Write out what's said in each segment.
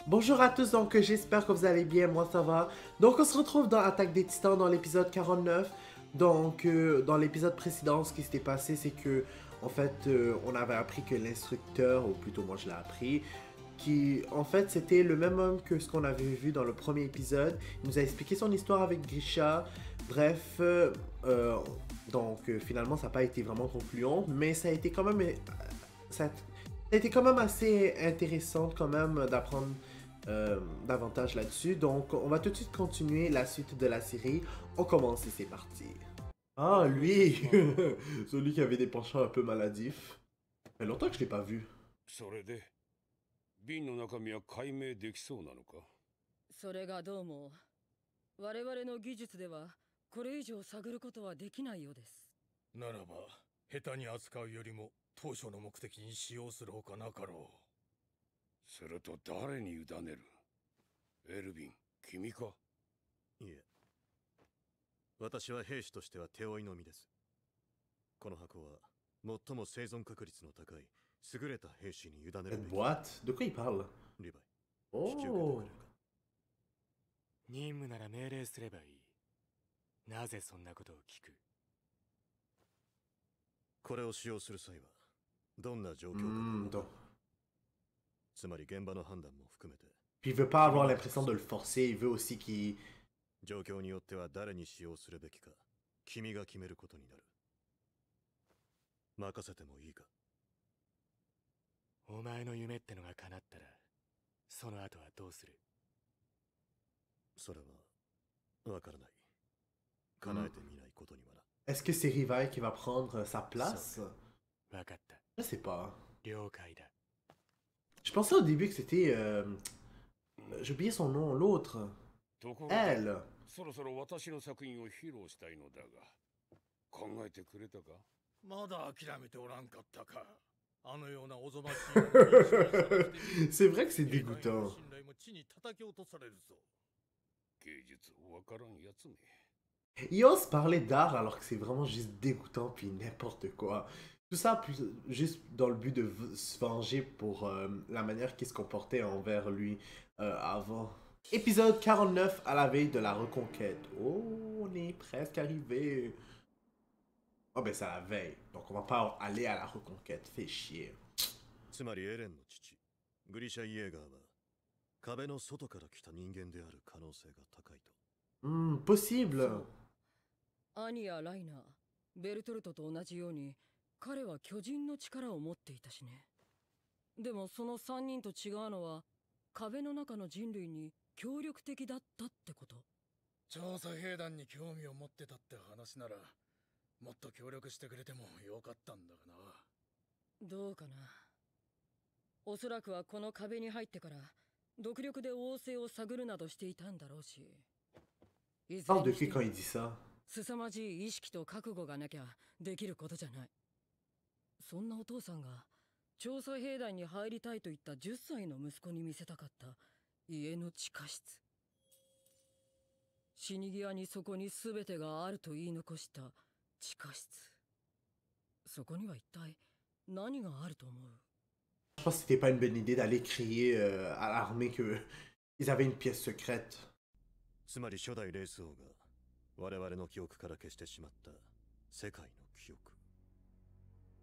Bonjour à tous, donc j'espère que vous allez bien, moi ça va. Donc on se retrouve dans Attaque des Titans dans l'épisode 49. Donc dans l'épisode précédent, ce qui s'était passé, c'est que en fait on avait appris que l'instructeur, ou plutôt moi je l'ai appris, qui en fait c'était le même homme que ce qu'on avait vu dans le premier épisode. Il nous a expliqué son histoire avec Grisha. Bref, finalement ça n'a pas été vraiment concluant, mais ça a été quand même ça a été quand même assez intéressant quand même d'apprendre davantage là-dessus. Donc, on va tout de suite continuer la suite de la série. On commence et c'est parti. Ah, lui celui qui avait des penchants un peu maladifs. Ça fait longtemps que je l'ai pas vu. それで瓶の中身は解明できそうなのか。それがどうも我々の技術ではこれ以上探ることはできないようです。ならば下手に扱うよりも当初の目的に使用するほかなかろすると誰に委ねる。エルヴィン、君か。いえ、私は兵士としては手負いの身です。この箱は最も生存確率の高い優れた兵士に委ねるべ Cette き。 boîte? De quoi il parle? リヴァイ、引き受けてく Oh! れるか。任務なら命令すればいい。なぜそんなことを聞く。これを使用する際はどんな状況か Donc. つまり現場の判断も含めて Puis il veut pas avoir l'impression de le forcer, il veut aussi qu'il... 状況によっては誰に使用するべきか君が決めることになる。任せてもいいか。お前の夢ってのが叶ったらその後はどうする。それはわからない。叶えてみないことにはな。 Est-ce que c'est Rivail qui va prendre sa place? わかった。 Je sais pas. 了解だ。 Je pensais au début que c'était... J'ai oublié son nom, l'autre. ところで Elle. そろそろ私の作品を披露したいのだが、考えてくれたか。う。まだ諦めておらんかったか。あのようなおぞましい C'est vrai que c'est dégoûtant. 信頼も地に叩き落とされるぞ。芸術わからんやつめ。 Il ose parler d'art alors que c'est vraiment juste dégoûtant puis n'importe quoi. Tout ça juste dans le but de se venger pour la manière qu'il se comportait envers lui avant. Épisode 49 à la veille de la reconquête. Oh, on est presque arrivé. Oh ben c'est à la veille, donc on va pas aller à la reconquête, fait chier. つまりエレンの父グリシャ・イエーガーは壁の外から来た人間である可能性が高いと。 Possible. 兄やライナー、ベルトルトと同じように彼は巨人の力を持っていたしね。でもその3人と違うのは壁の中の人類に協力的だったってこと。調査兵団に興味を持ってたって話ならもっと協力してくれてもよかったんだがな。どうかな。おそらくはこの壁に入ってから独力で王政を探るなどしていたんだろうし。いずれ Parle de にして qui も quand il dit ça? 凄まじい意識と覚悟がなきゃできることじゃない。そんなお父さんが調査兵団に入りたいと言った10歳の息子に見せたかった家の地下室。死に際にそこに全てがあると言い残した地下室。そこには一体何があると思う？ Je pense que c'était pas une bonne idée d'aller crier à l'armée que ils avaient une pièce secrète. つまり初代レース王が我々の記憶から消してしまった世界の記憶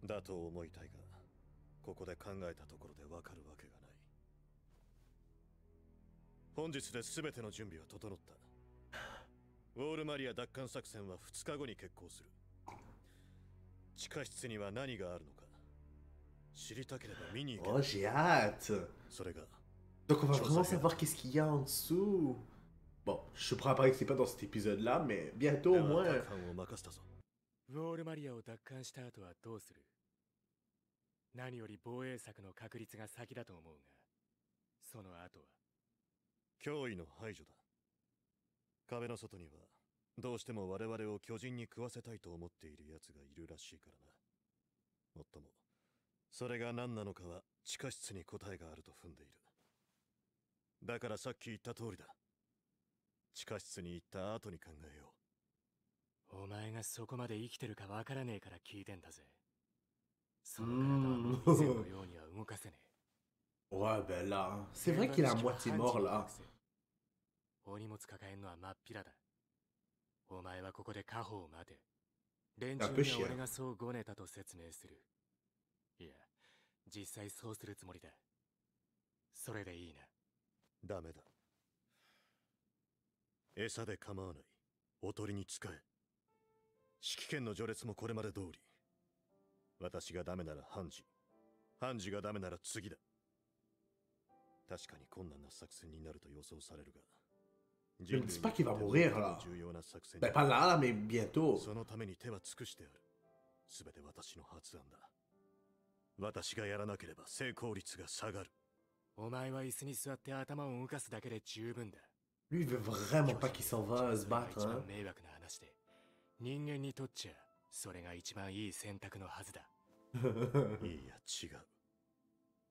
だと思いたいが、ここで考えたところでわかるわけがない。本日で全ての準備は整った。ウォールマリア奪還作戦は2日後に決行する。地下室には何があるのか知りたければ見に行け。 Oh, j'ai hâte. それが Donc on va vraiment savoir qu'est-ce qu'il y a en dessous. Bon, je te prends pas que c'est pas dans cet épisode-là, mais bientôt au moins. 奪還を任せたぞ。ウォールマリアを奪還した後はどうする。何より防衛策の確率が先だと思うが、その後は。脅威の排除だ。壁の外にはどうしても我々を巨人に食わせたいと思っている奴がいるらしいからな。もっともそれが何なのかは地下室に答えがあると踏んでいる。だからさっき言った通りだ。地下室に行った後に考えよう。お前がそこまで生きてるかわからねえから聞いてんだぜ。その体はもう以前のようには動かせねえ。Ouais, ben là, hein. C'est vrai qu'il est à moitié mort là. お荷物抱えんのは真っ平だ。お前はここで家宝を待て。連中には俺がそうごねたと説明する。いや、実際そうするつもりだ。それでいいな。ダメだ。餌で構わない。おとりに使え。指揮権の序列もこれまで通り。私がダメならハンジ。ハンジがダメなら次だ。確かに困難な作戦になると予想されるが。Je ne dis pas qu'il va mourir là. Ben pas là, mais bientôt. そのために手は尽くしてある。すべて私の発案だ。私がやらなければ成功率が下がる。お前は椅子に座って頭を動かすだけで十分だ。Lui, il veut vraiment pas qu'il s'en va se battre, hein. 迷惑な話で、人間にとっちゃそれが一番いい選択のはずだ。いいや違う。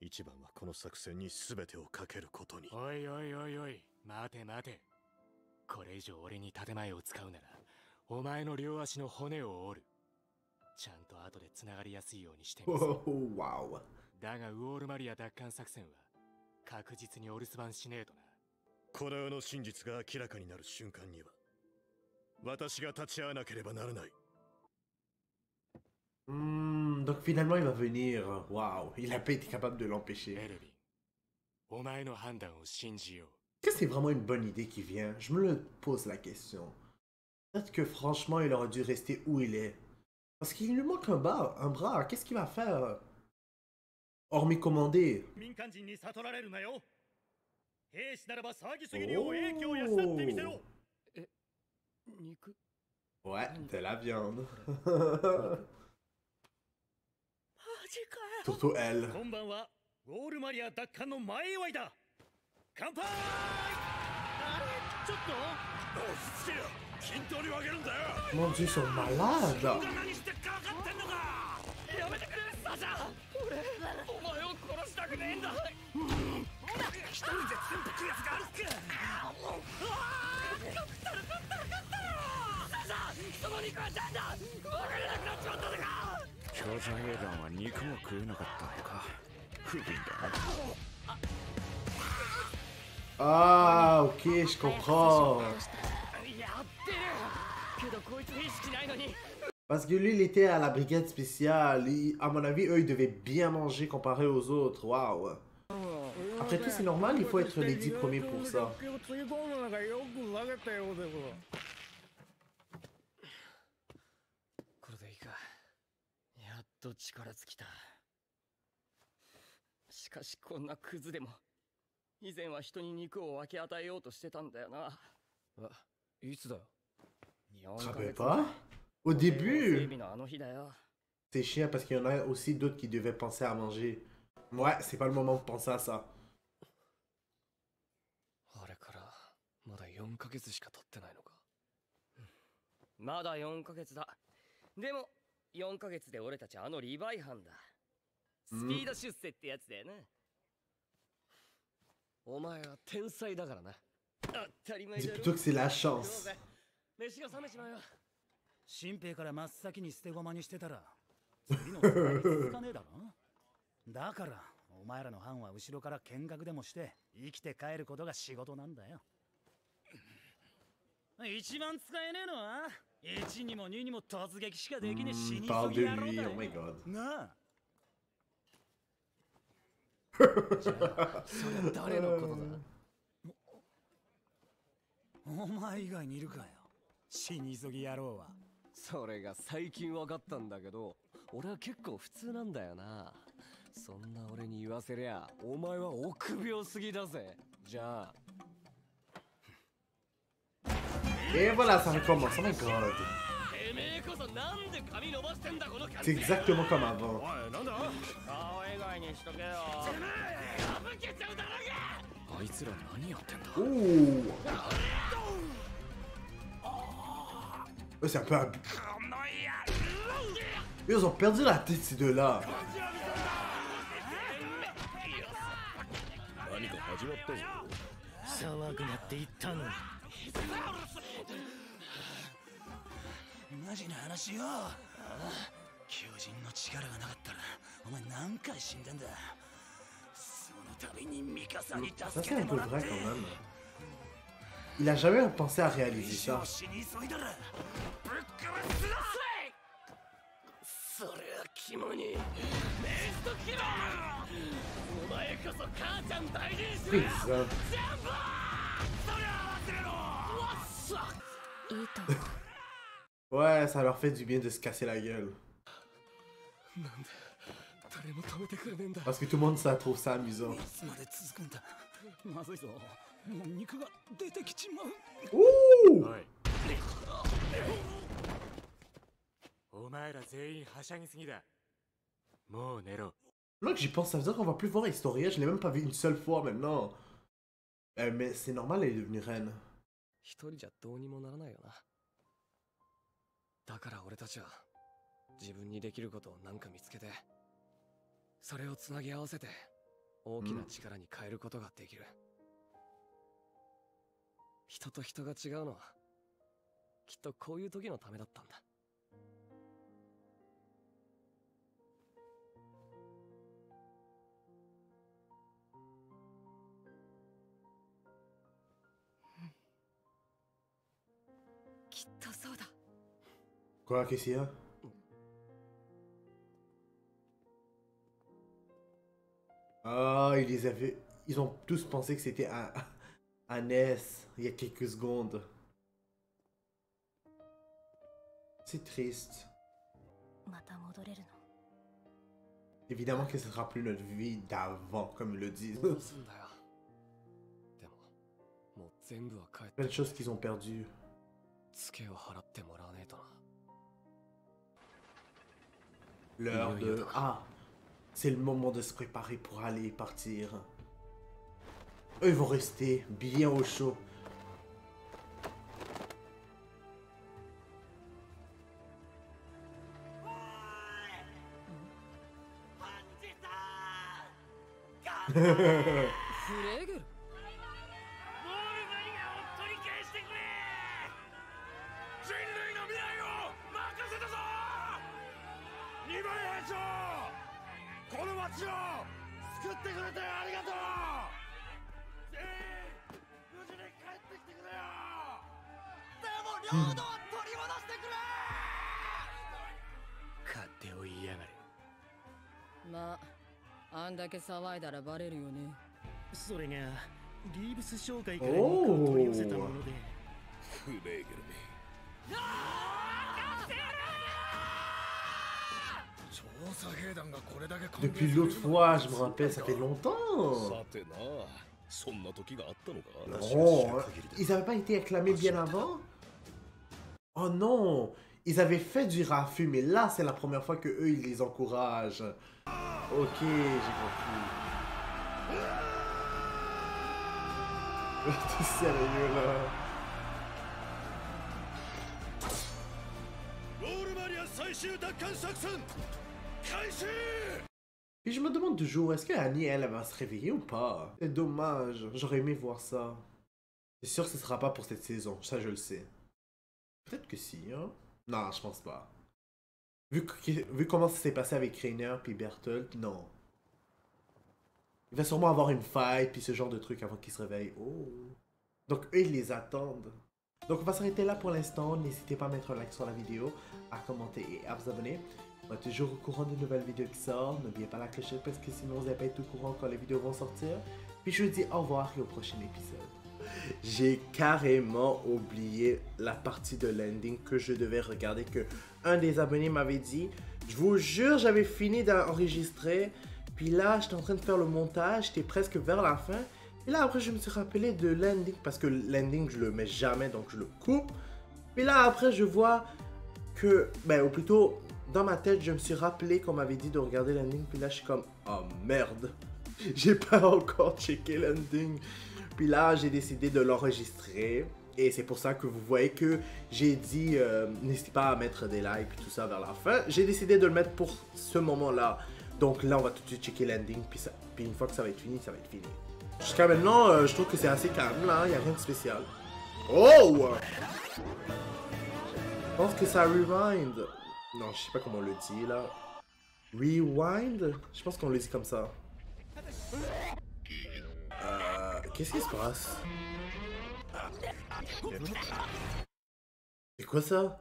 一番はこの作戦に全てをかけることに。おいおいおいおい、待て待て。これ以上俺に建前を使うなら、お前の両足の骨を折る。ちゃんと後で繋がりやすいようにしてみせ。Wow. だがウォールマリア奪還作戦は確実にお留守番しねえとな。この世の真実が明らかになる瞬間には、私が立ち会わなければならない。Donc finalement il va venir. Waouh, il a pas été capable de l'empêcher. エルヴィン、お前の判断を信じよう。 Est-ce que c'est vraiment une bonne idée qui vient? Je me le pose la question. Peut-être que franchement il aurait dû rester où il est. Parce qu'il lui manque un bras. Qu'est-ce qu'il va faire? Hormis commander. Ouais, de la viande. Surtout elle. Mon Dieu, ils sont malades. Ah, ok, je comprends. Parce que lui, il était à la brigade spéciale. À mon avis, eux, ils devaient bien manger comparé aux autres. Waouh. Après tout, c'est normal, il faut être les 10 premiers pour ça. しかしこんなクズでも以前は人に肉を分け与えようとしてたんだよな。いつだよ。Savais pas? Au début, c'est chiant parce qu'il y en a aussi d'autres qui devaient penser à manger. Ouais, c'est pas le moment de penser à ça. あれからまだ4ヶ月しか経ってないのか。まだ4ヶ月だ。でも4ヶ月で俺たちあのリヴァイ班だ。スピード出世ってやつだよな。お前は天才だからな。当たり前だろ。Dis plutôt que c'est la chance. 飯が冷めちまうよ。新兵から真っ先に捨て駒にしてたら次の世代につかねえだろ。だからお前らの班は後ろから見学でもして生きて帰ることが仕事なんだよ。一番使えねえのは1にも2にも突撃しかできねえ死にすぎ野郎だよ。なあ。じゃあそれ誰のことだ。お前以外にいるかよ、死に急ぎ野郎は。それが最近分かったんだけど、俺は結構普通なんだよな。そんな俺に言わせりゃお前は臆病すぎだぜ。じゃあ Et voilà, ça recommence. Oh my god. C'est exactement comme avant. Ouh. C'est un peu... Ils ont perdu la tête ces deux-là. Ça c'est un peu vrai quand même. Il a jamais pensé à réaliser ça. Putain. Ouais, ça leur fait du bien de se casser la gueule. Parce que tout le monde ça trouve ça amusant. Ouh! Là que j'y pense, ça veut dire qu'on va plus voir Historia, je l'ai même pas vu une seule fois maintenant. Mais c'est normal, elle est devenue reine. だから俺たちは自分にできることを何か見つけてそれをつなぎ合わせて大きな力に変えることができる。人と人が違うのはきっとこういう時のためだったんだ。きっとそうだ。 Quoi, qu'est-ce qu'il y a? Ah, ils les avaient... Ils ont tous pensé que c'était un S il y a quelques secondes. C'est triste. Évidemment que ce sera plus notre vie d'avant, comme ils le disent. Plein de choses qu'ils ont perdues. L'heure de... Ah! C'est le moment de se préparer pour aller partir. Eux, ils vont rester bien au chaud.まあ、あんだけ騒いだらバレるよね。それがリーブス商会から肉を取り寄せたもので。フレーゲルめ。Depuis l'autre fois, je me rappelle, ça fait longtemps. Non, ils avaient pas été acclamés bien avant? Oh non, ils avaient fait du raffut, mais là, c'est la première fois que eux, ils les encouragent. Ok, j'ai compris. T'es sérieux, là? Et je me demande toujours, est-ce que Annie, elle va se réveiller ou pas? C'est dommage, j'aurais aimé voir ça. C'est sûr que ce sera pas pour cette saison, ça je le sais. Peut-être que si, hein? Non, je pense pas. Vu comment ça s'est passé avec Rainer puis Bertolt, non. Il va sûrement avoir une fight puis ce genre de truc avant qu'il se réveille. Oh. Donc eux, ils les attendent. Donc on va s'arrêter là pour l'instant. N'hésitez pas à mettre un like sur la vidéo, à commenter et à vous abonner. On va toujours au courant des nouvelles vidéos qui sortent. N'oubliez pas la clochette parce que sinon vous n'allez pas être au courant quand les vidéos vont sortir. Puis je vous dis au revoir et au prochain épisode. J'ai carrément oublié la partie de l'ending que je devais regarder, que un des abonnés m'avait dit. Je vous jure, j'avais fini d'enregistrer. Puis là, j'étais en train de faire le montage, j'étais presque vers la fin. Et là, après, je me suis rappelé de l'ending, parce que l'ending, je le mets jamais, donc je le coupe. Puis là, après, je vois que, ou plutôt, dans ma tête, je me suis rappelé qu'on m'avait dit de regarder l'ending. Puis là, je suis comme, oh merde, j'ai pas encore checké l'ending. Puis là, j'ai décidé de l'enregistrer. Et c'est pour ça que vous voyez que j'ai dit, n'hésitez pas à mettre des likes et tout ça vers la fin. J'ai décidé de le mettre pour ce moment-là. Donc là, on va tout de suite checker l'ending. Puis une fois que ça va être fini, ça va être fini. Jusqu'à maintenant, je trouve que c'est assez calme là, il n'y a rien de spécial. Oh! Je pense que ça rewind. Non, je sais pas comment on le dit là. Rewind? Je pense qu'on le dit comme ça. Qu'est-ce qui se passe? C'est quoi ça?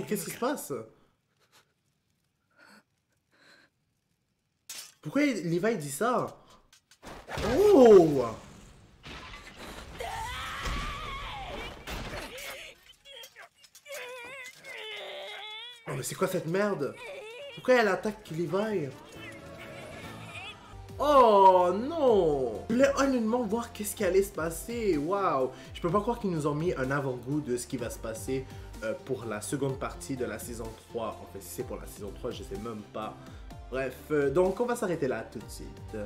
Qu'est-ce qui se passe? Pourquoi Levi dit ça? Oh! Oh, mais c'est quoi cette merde? Pourquoi elle attaque Levi? Oh non! Je voulais honnêtement voir qu'est-ce qui allait se passer. Waouh! Je peux pas croire qu'ils nous ont mis un avant-goût de ce qui va se passer pour la seconde partie de la saison 3. En fait, si c'est pour la saison 3, je sais même pas. Bref, donc on va s'arrêter là tout de suite.